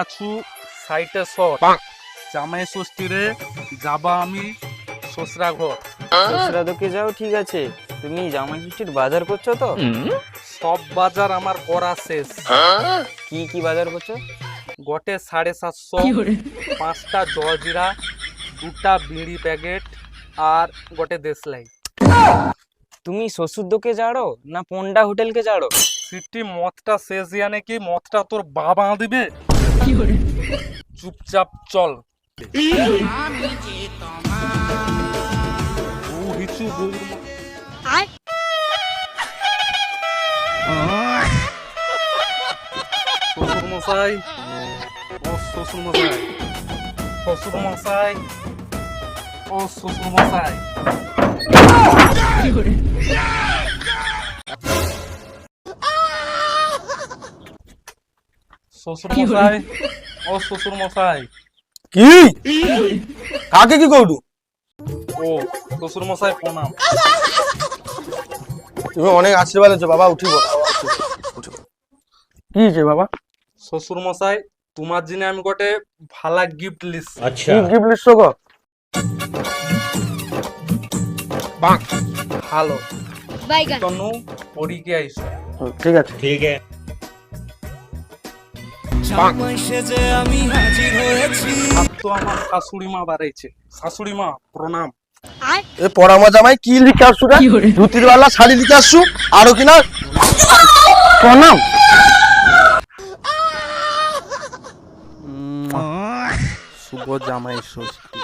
আছু সাইটে সর জামাই ষষ্ঠীরে যাবা আমি শ্বশুরা ঘর। শ্বশুরা দোকে যাও, ঠিক আছে। তুমি জামাই ষষ্ঠীর বাজার করছো তো? সব বাজার আমার করা শেষ। কি কি বাজার করছো? গটে 750, 5টা জলজিরা, 2টা বিড়ি প্যাকেট আর গটে দেশলাই। তুমি শ্বশুর দোকে যাড়ো না পন্ডা হোটেলকে যাড়ো? সিটি মদটা শেষ জানে কি মদটা তোর বাবা দিবে। চুপচাপ চল। বউ হিচু বউর শ্বশুর মশাই, ও শ্বশুর মশাই, শ্বশুর মশাই, ও শ্বশুর মশাই। শ্বশুর মশাই, ও শ্বশুর মশাই। কি কাকে কি করু? ও শ্বশুর মশাই প্রণাম। তুমি অনেক আশীর্বাদ আছো বাবা, উঠি বলো। কি হয়েছে বাবা? শ্বশুর মশাই তোমার জন্য আমি গোটে ভালা গিফট লিস। কি গিফট লিস্ট গো? ভালো তনু পরীকে আইসো। ঠিক আছে, ঠিক আছে। তো আমার শাশুড়ি মা বাড়াইছে। শাশুড়ি মা প্রণাম। এ পড়ামা জামাই কি লিখে আসছু রে? ধুতির বালা শাড়ি লিখে আসছু আরো কিনা প্রণাম। শুভ জামাই ষষ্ঠী।